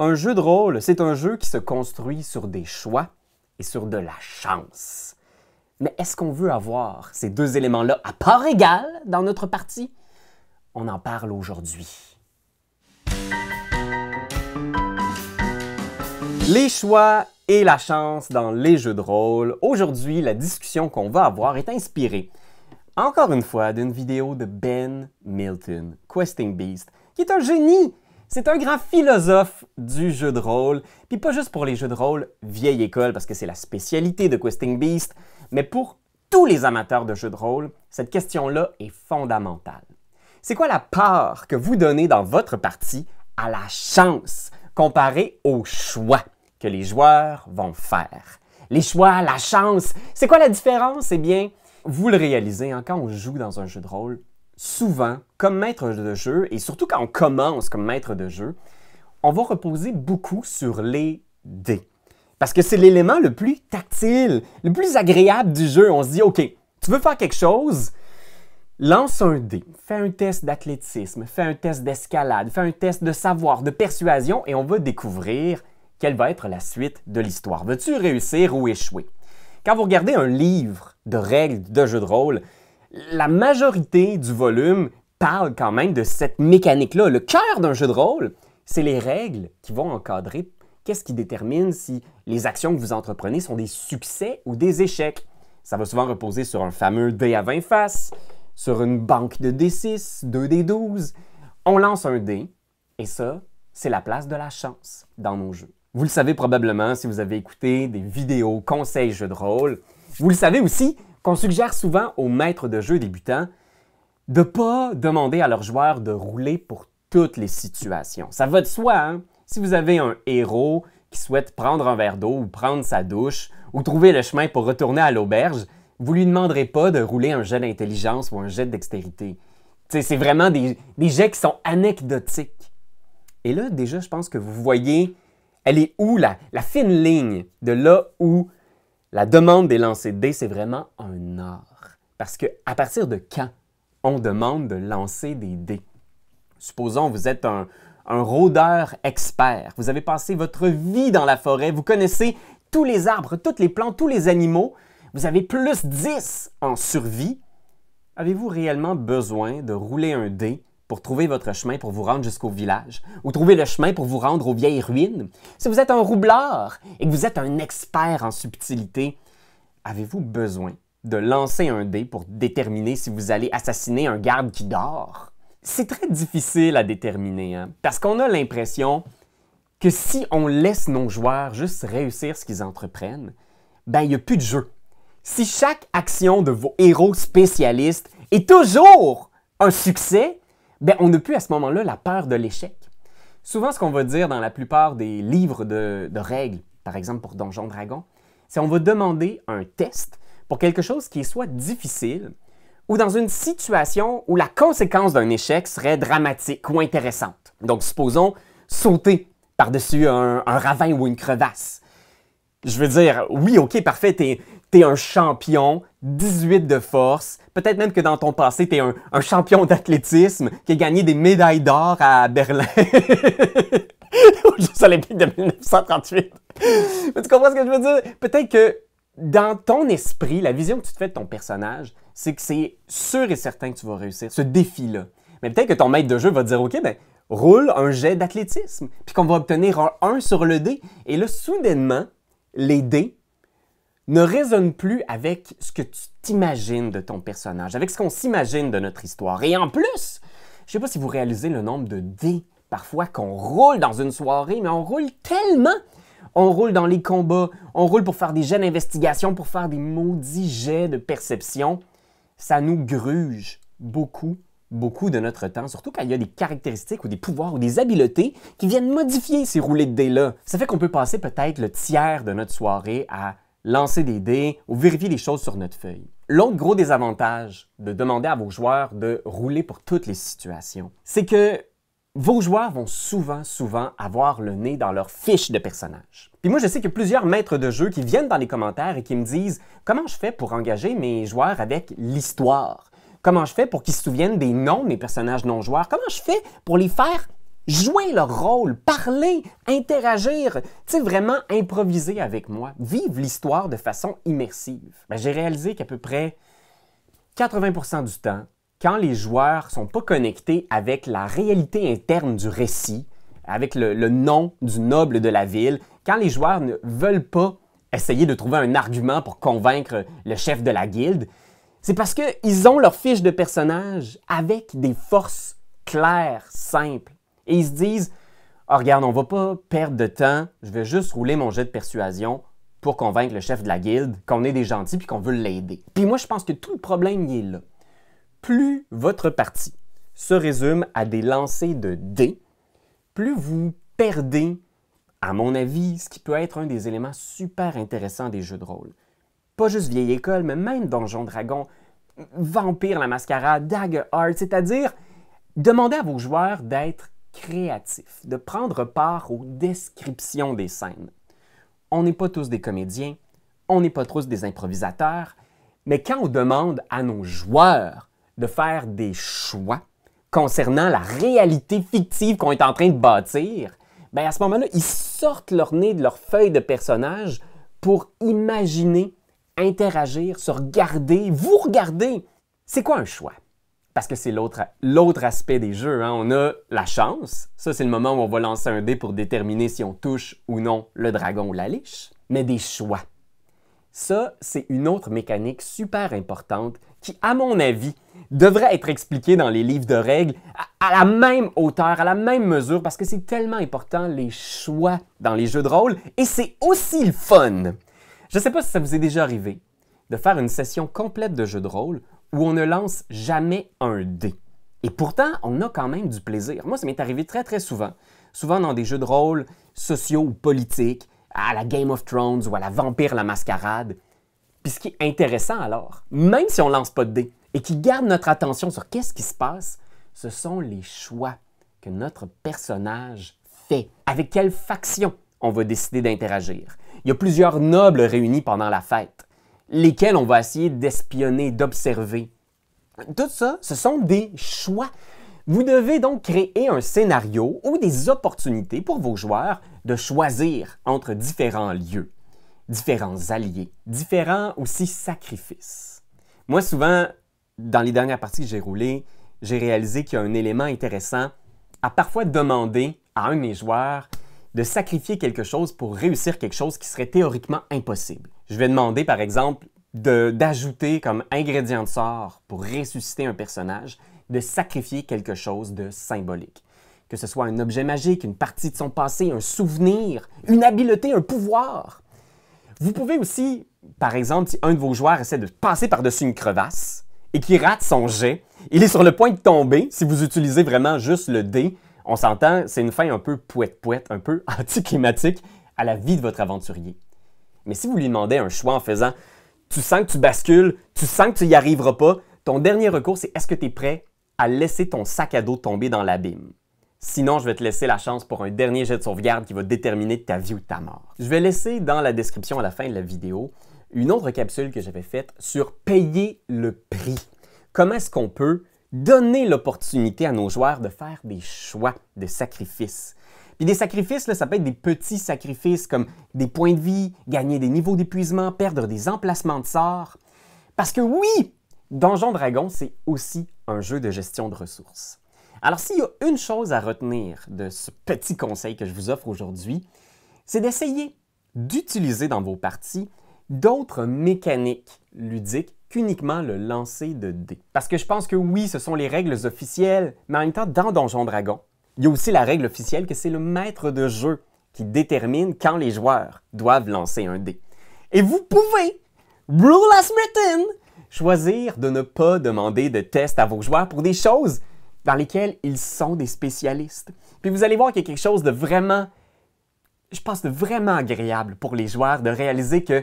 Un jeu de rôle, c'est un jeu qui se construit sur des choix et sur de la chance. Mais est-ce qu'on veut avoir ces deux éléments-là à part égale dans notre partie? On en parle aujourd'hui. Les choix et la chance dans les jeux de rôle. Aujourd'hui, la discussion qu'on va avoir est inspirée, encore une fois, d'une vidéo de Ben Milton, Questing Beast, qui est un génie. C'est un grand philosophe du jeu de rôle, puis pas juste pour les jeux de rôle vieille école, parce que c'est la spécialité de Questing Beast, mais pour tous les amateurs de jeux de rôle, cette question-là est fondamentale. C'est quoi la part que vous donnez dans votre partie à la chance comparée au choix que les joueurs vont faire? Les choix, la chance, c'est quoi la différence? Eh bien, vous le réalisez, quand on joue dans un jeu de rôle, souvent, comme maître de jeu, et surtout quand on commence comme maître de jeu, on va reposer beaucoup sur les dés. Parce que c'est l'élément le plus tactile, le plus agréable du jeu. On se dit, OK, tu veux faire quelque chose, lance un dé, fais un test d'athlétisme, fais un test d'escalade, fais un test de savoir, de persuasion, et on va découvrir quelle va être la suite de l'histoire. Veux-tu réussir ou échouer? Quand vous regardez un livre de règles de jeu de rôle, la majorité du volume parle quand même de cette mécanique-là. Le cœur d'un jeu de rôle, c'est les règles qui vont encadrer qu'est-ce qui détermine si les actions que vous entreprenez sont des succès ou des échecs. Ça va souvent reposer sur un fameux dé à 20 faces, sur une banque de D6, 2D12. On lance un dé, et ça, c'est la place de la chance dans nos jeux. Vous le savez probablement si vous avez écouté des vidéos conseils jeux de rôle. Vous le savez aussi qu'on suggère souvent aux maîtres de jeu débutants de ne pas demander à leurs joueurs de rouler pour toutes les situations. Ça va de soi, hein? Si vous avez un héros qui souhaite prendre un verre d'eau ou prendre sa douche ou trouver le chemin pour retourner à l'auberge, vous ne lui demanderez pas de rouler un jet d'intelligence ou un jet de dextérité. C'est vraiment des jets qui sont anecdotiques. Et là, déjà, je pense que vous voyez, elle est où la fine ligne de là où la demande des lancers de dés, c'est vraiment un art. Parce qu'à partir de quand on demande de lancer des dés? Supposons que vous êtes un rôdeur expert. Vous avez passé votre vie dans la forêt. Vous connaissez tous les arbres, toutes les plantes, tous les animaux. Vous avez plus 10 en survie. Avez-vous réellement besoin de rouler un dé pour trouver votre chemin pour vous rendre jusqu'au village ou trouver le chemin pour vous rendre aux vieilles ruines? Si vous êtes un roublard et que vous êtes un expert en subtilité, avez-vous besoin de lancer un dé pour déterminer si vous allez assassiner un garde qui dort? C'est très difficile à déterminer, hein? Parce qu'on a l'impression que si on laisse nos joueurs juste réussir ce qu'ils entreprennent, ben il n'y a plus de jeu. Si chaque action de vos héros spécialistes est toujours un succès, ben on n'a plus à ce moment-là la peur de l'échec. Souvent, ce qu'on va dire dans la plupart des livres de règles, par exemple pour Donjons Dragons, c'est qu'on va demander un test pour quelque chose qui est soit difficile ou dans une situation où la conséquence d'un échec serait dramatique ou intéressante. Donc, supposons sauter par-dessus un ravin ou une crevasse. Je veux dire, oui, OK, parfait, t'es un champion, 18 de force, peut-être même que dans ton passé, t'es un champion d'athlétisme qui a gagné des médailles d'or à Berlin aux Jeux olympiques de 1938. Mais tu comprends ce que je veux dire? Peut-être que dans ton esprit, la vision que tu te fais de ton personnage, c'est que c'est sûr et certain que tu vas réussir ce défi-là. Mais peut-être que ton maître de jeu va te dire, OK, ben roule un jet d'athlétisme, puis qu'on va obtenir un 1 sur le dé. Et là, soudainement, les dés ne résonnent plus avec ce que tu t'imagines de ton personnage, avec ce qu'on s'imagine de notre histoire. Et en plus, je ne sais pas si vous réalisez le nombre de dés parfois qu'on roule dans une soirée, mais on roule tellement! On roule dans les combats, on roule pour faire des jets d'investigation, pour faire des maudits jets de perception. Ça nous gruge beaucoup de notre temps, surtout quand il y a des caractéristiques ou des pouvoirs ou des habiletés qui viennent modifier ces roulés de dés-là. Ça fait qu'on peut passer peut-être le tiers de notre soirée à lancer des dés ou vérifier les choses sur notre feuille. L'autre gros désavantage de demander à vos joueurs de rouler pour toutes les situations, c'est que vos joueurs vont souvent avoir le nez dans leur fiche de personnage. Puis moi, je sais qu'il y a plusieurs maîtres de jeu qui viennent dans les commentaires et qui me disent « Comment je fais pour engager mes joueurs avec l'histoire? Comment je fais pour qu'ils se souviennent des noms de mes personnages non-joueurs? Comment je fais pour les faire jouer leur rôle, parler, interagir, tu sais, vraiment improviser avec moi, vivre l'histoire de façon immersive. Ben, j'ai réalisé qu'à peu près 80% du temps, quand les joueurs ne sont pas connectés avec la réalité interne du récit, avec le nom du noble de la ville, quand les joueurs ne veulent pas essayer de trouver un argument pour convaincre le chef de la guilde, c'est parce qu'ils ont leur fiche de personnage avec des forces claires, simples. Et ils se disent « Ah, regarde, on ne va pas perdre de temps, je vais juste rouler mon jet de persuasion pour convaincre le chef de la guilde qu'on est des gentils et qu'on veut l'aider. » Puis moi, je pense que tout le problème y est là. Plus votre partie se résume à des lancers de dés, plus vous perdez, à mon avis, ce qui peut être un des éléments super intéressants des jeux de rôle. Pas juste vieille école, mais même Donjons Dragons, Vampire la Mascarade, Daggerheart, c'est-à-dire demander à vos joueurs d'être créatifs, de prendre part aux descriptions des scènes. On n'est pas tous des comédiens, on n'est pas tous des improvisateurs, mais quand on demande à nos joueurs de faire des choix concernant la réalité fictive qu'on est en train de bâtir, bien à ce moment-là, ils sortent leur nez de leur feuille de personnage pour imaginer, interagir, se regarder, vous regarder. C'est quoi un choix? Parce que c'est l'autre aspect des jeux. Hein? On a la chance. Ça, c'est le moment où on va lancer un dé pour déterminer si on touche ou non le dragon ou la liche. Mais des choix. Ça, c'est une autre mécanique super importante qui, à mon avis, devrait être expliquée dans les livres de règles à la même hauteur, à la même mesure, parce que c'est tellement important les choix dans les jeux de rôle et c'est aussi le fun. Je ne sais pas si ça vous est déjà arrivé de faire une session complète de jeux de rôle où on ne lance jamais un dé. Et pourtant, on a quand même du plaisir. Moi, ça m'est arrivé très, très souvent. Souvent dans des jeux de rôle sociaux ou politiques, à la Game of Thrones ou à la Vampire la Mascarade. Puis ce qui est intéressant alors, même si on ne lance pas de dés et qui garde notre attention sur qu'est-ce qui se passe, ce sont les choix que notre personnage fait. Avec quelle faction on va décider d'interagir. Il y a plusieurs nobles réunis pendant la fête, lesquels on va essayer d'espionner, d'observer. Tout ça, ce sont des choix. Vous devez donc créer un scénario ou des opportunités pour vos joueurs de choisir entre différents lieux, différents alliés, différents aussi sacrifices. Moi, souvent, dans les dernières parties que j'ai roulées, j'ai réalisé qu'il y a un élément intéressant à parfois demander à un de mes joueurs de sacrifier quelque chose pour réussir quelque chose qui serait théoriquement impossible. Je vais demander, par exemple, d'ajouter comme ingrédient de sort pour ressusciter un personnage, de sacrifier quelque chose de symbolique. Que ce soit un objet magique, une partie de son passé, un souvenir, une habileté, un pouvoir. Vous pouvez aussi, par exemple, si un de vos joueurs essaie de passer par-dessus une crevasse et qu'il rate son jet, il est sur le point de tomber. Si vous utilisez vraiment juste le dé, on s'entend, c'est une fin un peu pouette-pouette, un peu anticlimatique à la vie de votre aventurier. Mais si vous lui demandez un choix en faisant « tu sens que tu bascules, tu sens que tu n'y arriveras pas », ton dernier recours, c'est « est-ce que tu es prêt à laisser ton sac à dos tomber dans l'abîme? Sinon, je vais te laisser la chance pour un dernier jet de sauvegarde qui va déterminer ta vie ou ta mort. » Je vais laisser dans la description à la fin de la vidéo une autre capsule que j'avais faite sur payer le prix. Comment est-ce qu'on peut donner l'opportunité à nos joueurs de faire des choix de sacrifices? Puis des sacrifices, là, ça peut être des petits sacrifices comme des points de vie, gagner des niveaux d'épuisement, perdre des emplacements de sorts. Parce que oui, Donjons Dragons, c'est aussi un jeu de gestion de ressources. Alors s'il y a une chose à retenir de ce petit conseil que je vous offre aujourd'hui, c'est d'essayer d'utiliser dans vos parties d'autres mécaniques ludiques qu'uniquement le lancer de dés. Parce que je pense que oui, ce sont les règles officielles, mais en même temps, dans Donjons Dragons, il y a aussi la règle officielle que c'est le maître de jeu qui détermine quand les joueurs doivent lancer un dé. Et vous pouvez, rule as written, choisir de ne pas demander de test à vos joueurs pour des choses dans lesquelles ils sont des spécialistes. Puis vous allez voir qu'il y a quelque chose de vraiment, je pense, de vraiment agréable pour les joueurs de réaliser que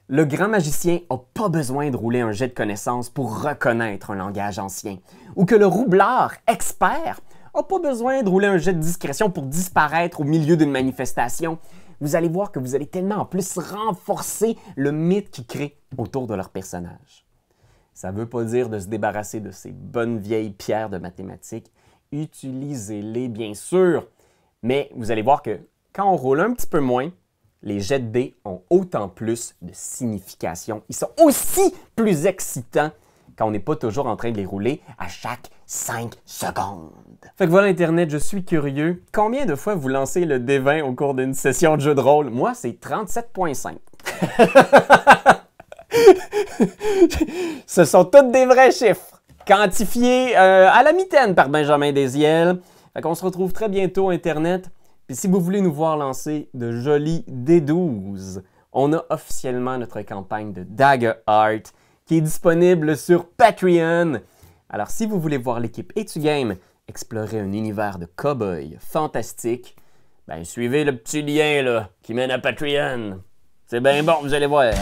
le grand magicien n'a pas besoin de rouler un jet de connaissances pour reconnaître un langage ancien. Ou que le roublard expert n'a pas besoin de rouler un jet de discrétion pour disparaître au milieu d'une manifestation. Vous allez voir que vous allez tellement en plus renforcer le mythe qu'ils créent autour de leur personnage. Ça ne veut pas dire de se débarrasser de ces bonnes vieilles pierres de mathématiques utilisez-les bien sûr. Mais vous allez voir que quand on roule un petit peu moins, les jets de dés ont autant plus de signification. Ils sont aussi plus excitants quand on n'est pas toujours en train de les rouler à chaque 5 secondes. Fait que voilà Internet, je suis curieux. Combien de fois vous lancez le D20 au cours d'une session de jeu de rôle? Moi, c'est 37,5. Ce sont tous des vrais chiffres, quantifiés à la mitaine par Benjamin Desiel. Fait qu'on se retrouve très bientôt Internet. Puis si vous voulez nous voir lancer de jolis D12, on a officiellement notre campagne de Dagger Art qui est disponible sur Patreon. Alors si vous voulez voir l'équipe Etugame explorer un univers de cow-boy fantastique, ben suivez le petit lien là, qui mène à Patreon. C'est bien bon, vous allez voir.